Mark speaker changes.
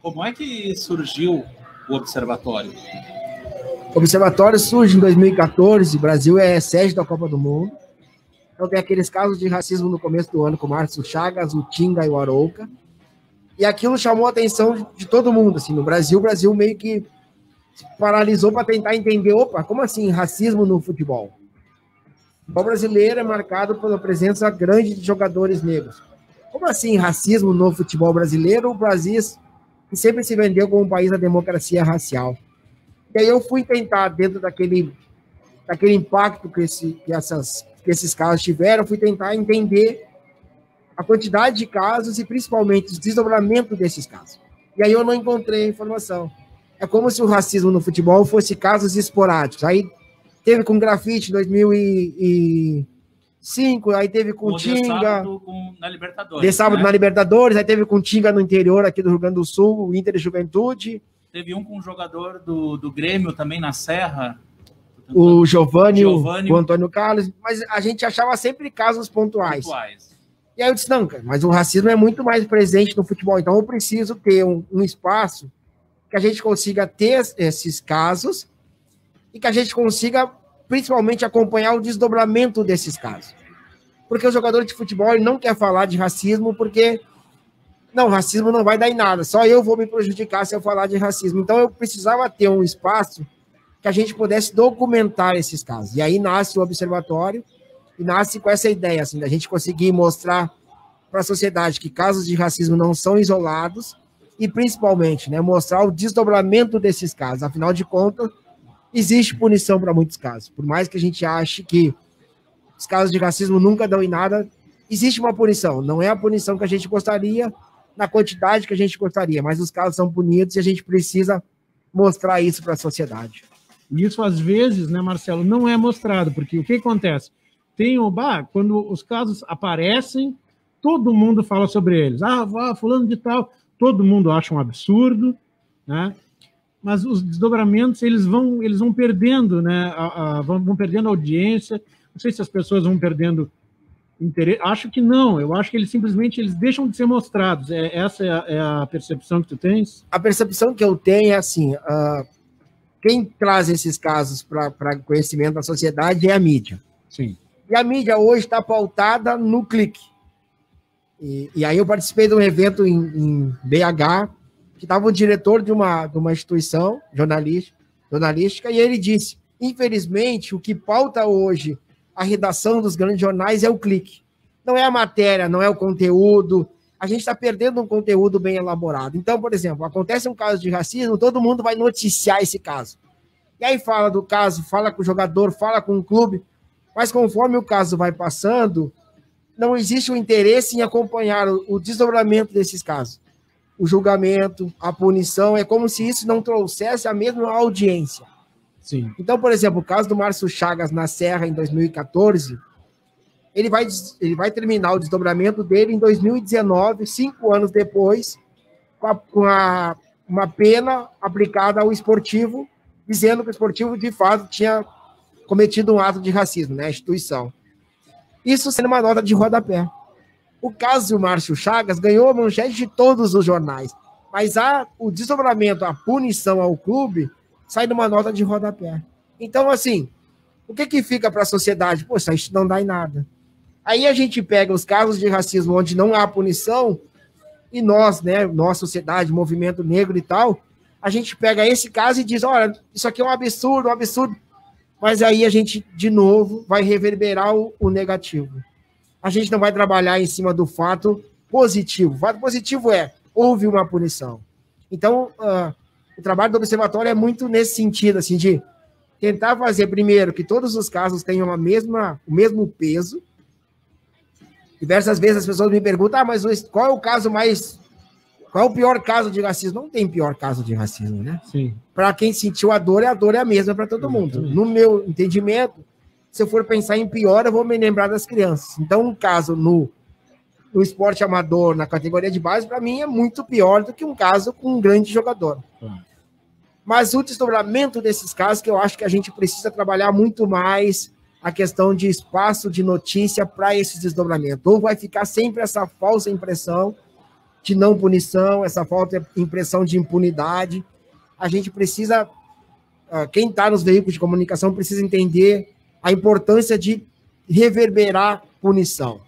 Speaker 1: Como é que surgiu o Observatório?
Speaker 2: O Observatório surge em 2014, o Brasil é sede da Copa do Mundo. Então tem aqueles casos de racismo no começo do ano, com o Márcio Chagas, o Tinga e o Arouca. E aquilo chamou a atenção de todo mundo, assim, no Brasil. O Brasil meio que se paralisou para tentar entender, opa, como assim racismo no futebol? O futebol brasileiro é marcado pela presença grande de jogadores negros. Como assim racismo no futebol brasileiro? O Brasil que sempre se vendeu como um país da democracia racial. E aí eu fui tentar, dentro daquele impacto que esses casos tiveram, fui tentar entender a quantidade de casos e principalmente o desdobramento desses casos. E aí eu não encontrei a informação. É como se o racismo no futebol fosse casos esporádicos. Aí teve com grafite em 2005, aí teve com Tinga.
Speaker 1: Na Libertadores.
Speaker 2: De sábado, né? Na Libertadores, aí teve com Tinga no interior aqui do Rio Grande do Sul, o Inter e Juventude.
Speaker 1: Teve um com um jogador do Grêmio também na Serra.
Speaker 2: O Giovani, o Antônio Carlos, mas a gente achava sempre casos pontuais. E aí eu disse, não, cara, mas o racismo é muito mais presente no futebol, então eu preciso ter um espaço que a gente consiga ter esses casos e que a gente consiga, principalmente, acompanhar o desdobramento desses casos. Porque o jogador de futebol ele não quer falar de racismo porque, não, racismo não vai dar em nada, só eu vou me prejudicar se eu falar de racismo. Então eu precisava ter um espaço que a gente pudesse documentar esses casos. E aí nasce o Observatório, e nasce com essa ideia, assim, da gente conseguir mostrar para a sociedade que casos de racismo não são isolados, e principalmente, né, mostrar o desdobramento desses casos. Afinal de contas, existe punição para muitos casos. Por mais que a gente ache que os casos de racismo nunca dão em nada, existe uma punição. Não é a punição que a gente gostaria, na quantidade que a gente gostaria, mas os casos são punidos e a gente precisa mostrar isso para a sociedade.
Speaker 3: Isso, às vezes, né, Marcelo, não é mostrado, porque o que acontece? Quando os casos aparecem, todo mundo fala sobre eles. Fulano de tal, todo mundo acha um absurdo, né? Mas os desdobramentos, eles vão perdendo, né? Vão perdendo audiência. Não sei se as pessoas vão perdendo interesse. Acho que não. Eu acho que eles simplesmente deixam de ser mostrados. Essa é a percepção que tu tens?
Speaker 2: A percepção que eu tenho é assim... Quem traz esses casos para conhecimento da sociedade é a mídia.
Speaker 3: Sim.
Speaker 2: E a mídia hoje está pautada no clique. E aí eu participei de um evento em BH, que estava o diretor de uma instituição jornalística, e ele disse, infelizmente, o que pauta hoje a redação dos grandes jornais é o clique. Não é a matéria, não é o conteúdo. A gente está perdendo um conteúdo bem elaborado. Então, por exemplo, acontece um caso de racismo, todo mundo vai noticiar esse caso. E aí fala do caso, fala com o jogador, fala com o clube, mas conforme o caso vai passando, não existe o interesse em acompanhar o desdobramento desses casos. O julgamento, a punição, é como se isso não trouxesse a mesma audiência.
Speaker 3: Sim.
Speaker 2: Então, por exemplo, o caso do Márcio Chagas na Serra, em 2014... Ele vai terminar o desdobramento dele em 2019, 5 anos depois, com uma pena aplicada ao esportivo, dizendo que o esportivo, de fato, tinha cometido um ato de racismo, né, a instituição. Isso sendo uma nota de rodapé. O caso do Márcio Chagas ganhou a manchete de todos os jornais, mas o desdobramento, a punição ao clube, sai numa nota de rodapé. Então, assim, o que fica para a sociedade? Poxa, isso não dá em nada. Aí a gente pega os casos de racismo onde não há punição, e nós, né, nossa sociedade, movimento negro e tal, a gente pega esse caso e diz, olha, isso aqui é um absurdo, mas aí a gente, de novo, vai reverberar o negativo. A gente não vai trabalhar em cima do fato positivo. O fato positivo houve uma punição. Então, o trabalho do Observatório é muito nesse sentido, assim, de tentar fazer, primeiro, que todos os casos tenham o mesmo peso. Diversas vezes as pessoas me perguntam, mas qual é o caso qual é o pior caso de racismo? Não tem pior caso de racismo, né?
Speaker 3: Sim.
Speaker 2: Para quem sentiu a dor é a mesma para todo mundo. No meu entendimento, se eu for pensar em pior, eu vou me lembrar das crianças. Então, um caso no esporte amador, na categoria de base, para mim é muito pior do que um caso com um grande jogador. Mas o desdobramento desses casos, que eu acho que a gente precisa trabalhar muito mais a questão de espaço de notícia para esses desdobramentos. Ou vai ficar sempre essa falsa impressão de não punição, essa falta de impressão de impunidade. A gente precisa, quem está nos veículos de comunicação precisa entender a importância de reverberar punição.